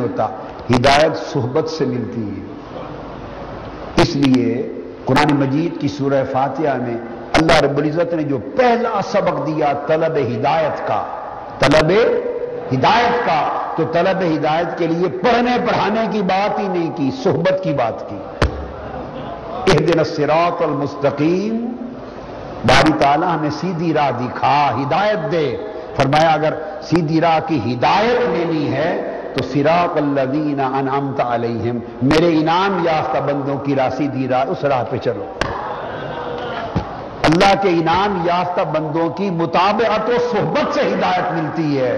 ہوتا، ہدایت صحبت سے ملتی ہے۔ اس لیے قرآن مجید کی سورہ فاتحہ میں اللہ رب العزت نے جو پہلا سبق دیا طلب ہدایت کا، طلب ہدایت کا، تو طلب ہدایت کے لیے پڑھنے پڑھانے کی بات ہی نہیں کی، صحبت کی بات کی۔ اہدنا الصراط المستقیم، باری تعالیٰ ہمیں سیدھی راہ دکھا، ہدایت دے۔ فرمایا اگر سیدھی راہ کی ہدایت لینی ہے تو صراط الذین انعمت علیہم، میرے انعام یافتہ بندوں کی راہ، سیدھی راہ، اس راہ پہ چلو۔ اللہ کے انعام یافتہ بندوں کی مطابقت و صحبت سے ہدایت ملتی ہے،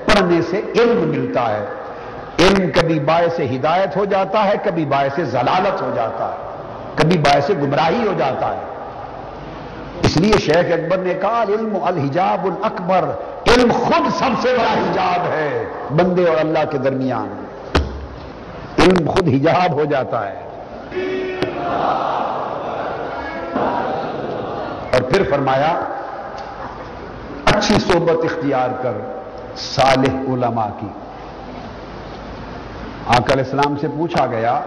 پڑھنے سے علم ملتا ہے۔ علم کبھی باعث ہدایت ہو جاتا ہے، کبھی باعث ضلالت ہو جاتا ہے، کبھی باعث گمراہی ہو جاتا ہے۔ اس لیے شیخ اکبر نے کہا علم الحجاب الاکبر، علم خود سب سے بڑا حجاب ہے بندے اور اللہ کے درمیان، علم خود حجاب ہو جاتا ہے۔ اور پھر فرمایا اچھی صحبت اختیار کر صالح علماء کی۔ آقا علیہ السلام سے پوچھا گیا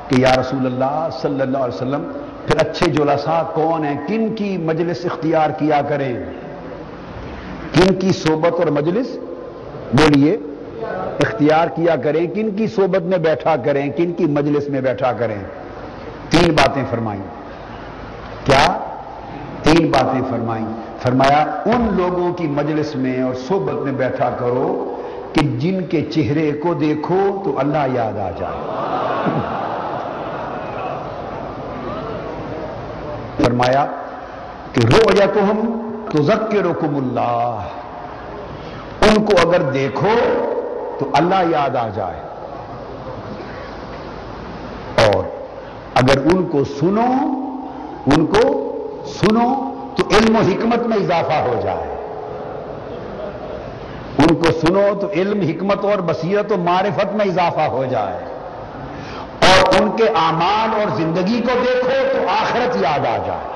کہ یا رسول اللہ صلی اللہ علیہ وسلم پھر اچھے جلساء کون ہیں، کن کی مجلس اختیار کیا کریں، کن کی صحبت اور مجلس بولیے اختیار کیا کریں، کن کی صحبت میں بیٹھا کریں، کن کی مجلس میں بیٹھا کریں؟ تین باتیں فرمائیں۔ کیا؟ تین باتیں فرمائیں۔ فرمایا ان لوگوں کی مجلس میں اور صحبت میں بیٹھا کرو کہ جن کے چہرے کو دیکھو تو اللہ یاد آ جائے۔ فرمایا کہ رؤیتہم تذکرکم اللہ، ان کو اگر دیکھو تو اللہ یاد آ جائے، اور اگر ان کو سنو تو علم و حکمت میں اضافہ ہو جائے، ان کو سنو تو علم، حکمت اور بصیرت و معرفت میں اضافہ ہو جائے، اور ان کے اعمال اور زندگی کو دیکھو تو آخرت یاد آ جائے۔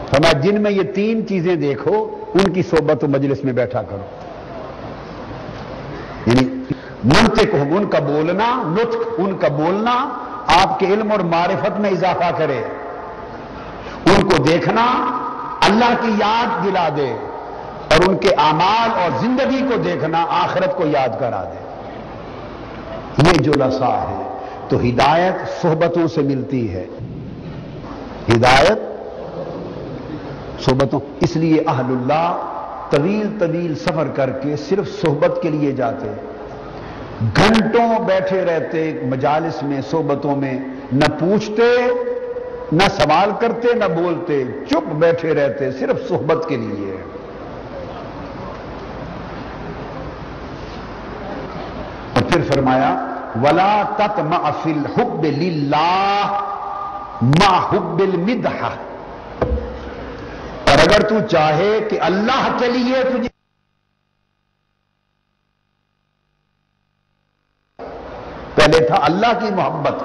فرمایا جن میں یہ تین چیزیں دیکھو ان کی صحبت و مجلس میں بیٹھا کرو، یعنی منطق ہو، ان کا بولنا، نطق ان کا بولنا آپ کے علم اور معرفت میں اضافہ کرے، ان کو دیکھنا اللہ کی یاد دلا دے، اور ان کے اعمال اور زندگی کو دیکھنا آخرت کو یاد کرا دے۔ یہ جلساء ہے۔ تو ہدایت صحبتوں سے ملتی ہے، ہدایت صحبتوں۔ اس لیے اہل اللہ طویل سفر کر کے صرف صحبت کے لیے جاتے، گھنٹوں بیٹھے رہتے مجالس میں، صحبتوں میں، نہ پوچھتے، نہ سوال کرتے، نہ بولتے، چپ بیٹھے رہتے صرف صحبت کے لیے۔ اور پھر فرمایا وَلَا تَطْمَعْ فِي الْحُبِّ لِلَّهِ مَعْ حُبِّ الْمِدْحَةِ، اور اگر تو چاہے کہ اللہ کے لیے تجھے، پہلے تھا اللہ کی محبت،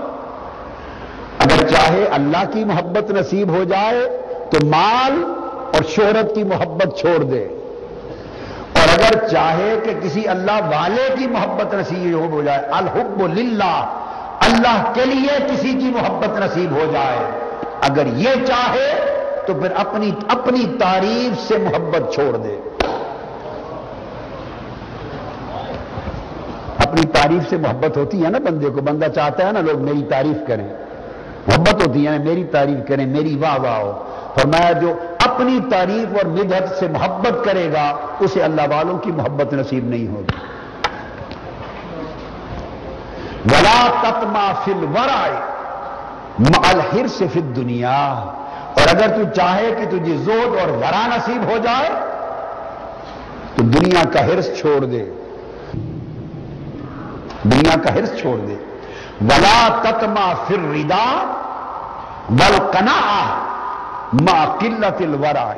اگر چاہے اللہ کی محبت نصیب ہو جائے تو مال اور شہرت کی محبت چھوڑ دے، اور اگر چاہے کہ کسی اللہ والے کی محبت نصیب ہو جائے، الحب للہ، اللہ کے لیے کسی کی محبت نصیب ہو جائے، اگر یہ چاہے تو پھر اپنی تعریف سے محبت چھوڑ دے۔ اپنی تعریف سے محبت ہوتی ہے نا بندے کو، بندہ چاہتا ہے نا لوگ میری تعریف کریں، محبت ہوتی ہے نا میری تعریف کریں، میری واہ واہ ہو۔ فرمایا جو اپنی تعریف اور مدحت سے محبت کرے گا اسے اللہ والوں کی محبت نصیب نہیں ہوگی۔ وَلَا تَطْمَعْ فِي الْوَرَعِ مَعَ الْحِرْصِ فِي الدُّنْيَا، اور اگر تو چاہے کہ تجھے زہد اور ورع نصیب ہو جائے تو دنیا کا حرص چھوڑ دے، دنیا کا حرص چھوڑ دے۔ وَلَا تَطْمَعْ فِي الرِّضَا وَالْقَنَاعَةِ مَعَ قِلَّةِ الْوَرَعِ،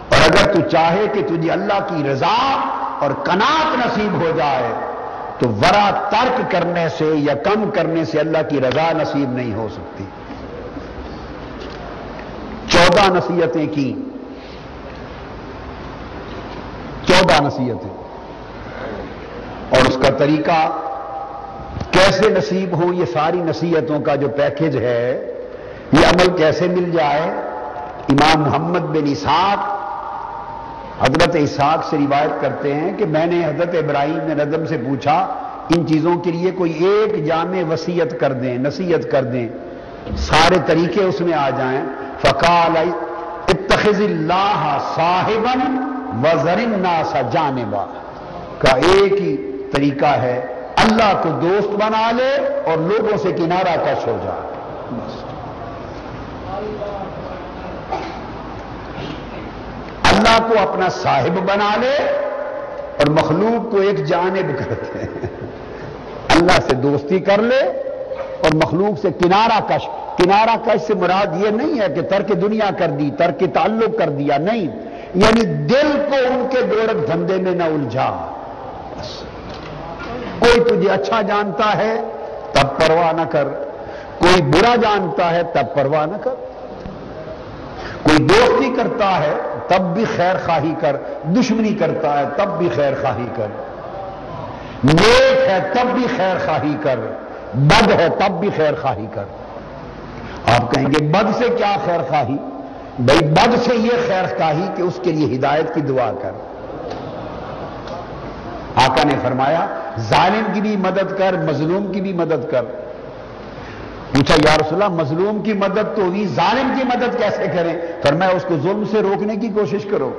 اور اگر تو چاہے کہ تجھے اللہ کی رضا اور قناعت نصیب ہو جائے تو ورع ترک کرنے سے یا کم کرنے سے اللہ کی رضا نصیب نہیں ہو سکتی۔ 14 نصیحتیں کی، 14 نصیحتیں۔ اور اس کا طریقہ کیسے نصیب ہو، یہ ساری نصیحتوں کا جو پیکج ہے، یہ عمل کیسے مل جائے۔ امام محمد بن اسحاق حضرت اسحاق سے روایت کرتے ہیں کہ میں نے حضرت ابراہیم بن ادم سے پوچھا ان چیزوں کے لیے کوئی ایک جامع وصیت کر دیں، نصیحت کر دیں، سارے طریقے اس میں آ جائیں۔ فقال اتخذ اللہ صاحبا وذر الناس جانبا، کا ایک ہی طریقہ ہے، اللہ کو دوست بنا لے اور لوگوں سے کنارہ کش ہو جا۔ اللہ کو اپنا صاحب بنا لے اور مخلوق کو ایک جانب کرتے ہیں، اللہ سے دوستی کر لے اور مخلوق سے کنارہ کش۔ کنارہ کش سے مراد یہ نہیں ہے کہ ترک دنیا کر دی، ترک تعلق کر دیا، نہیں، یعنی دل کو ان کے گورکھ دھندے میں نہ الجھا۔ کوئی تجھے اچھا جانتا ہے تب پرواہ نہ کر، کوئی برا جانتا ہے تب پرواہ نہ کر، کوئی دوستی کرتا ہے تب بھی خیر خواہی کر، دشمنی کرتا ہے تب بھی خیر خواہی کر، نیک ہے تب بھی خیر خواہی کر، بد ہے تب بھی خیر خواہی کر۔ آپ کہیں گے بد سے کیا خیر خواہی؟ بھئی بد سے یہ خیر خواہی کہ اس کے لیے ہدایت کی دعا کر۔ آقا نے فرمایا ظالم کی بھی مدد کر، مظلوم کی بھی مدد کر۔ پوچھا یا رسول اللہ مظلوم کی مدد تو ہوئی، ظالم کی مدد کیسے کریں؟ فرمایا اس کو ظلم سے روکنے کی کوشش کرو،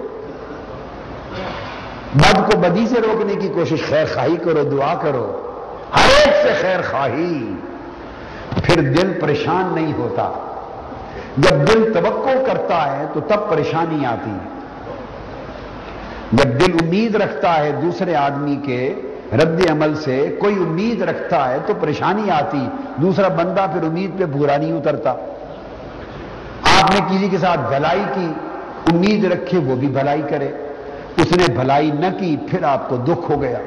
بد کو بدی سے روکنے کی کوشش، خیر خواہی کرو، دعا کرو، ہر ایک سے خیر خواہی، پھر دل پریشان نہیں ہوتا۔ جب دل توقع کرتا ہے تو تب پریشانی آتی ہے، جب دل امید رکھتا ہے دوسرے آدمی کے رد عمل سے، کوئی امید رکھتا ہے تو پریشانی آتی، دوسرا بندہ پھر امید پہ پورا نہیں اترتا۔ آپ نے کسی کے ساتھ بھلائی کی، امید رکھے وہ بھی بھلائی کرے، اس نے بھلائی نہ کی، پھر آپ کو دکھ ہو گیا،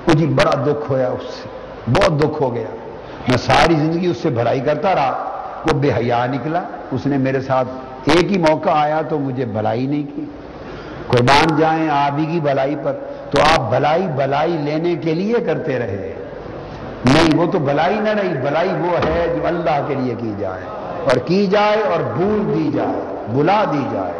مجھے بڑا دکھ ہویا، اس سے بہت دکھ ہو گیا، میں ساری زندگی اس سے بھلائی کرتا رہا، وہ بے حیا نکلا، اس نے میرے ساتھ ایک ہی موقع آیا تو مجھے بھلائی نہیں کی۔ قربان جائیں آپ ہی کی بھلائی پر، تو آپ بھلائی لینے کے لیے کرتے رہے، نہیں وہ تو بھلائی نہ رہی، بھلائی وہ ہے جو اللہ کے لیے کی جائے، اور کی جائے اور بھول دی جائے، بلا دی جائے۔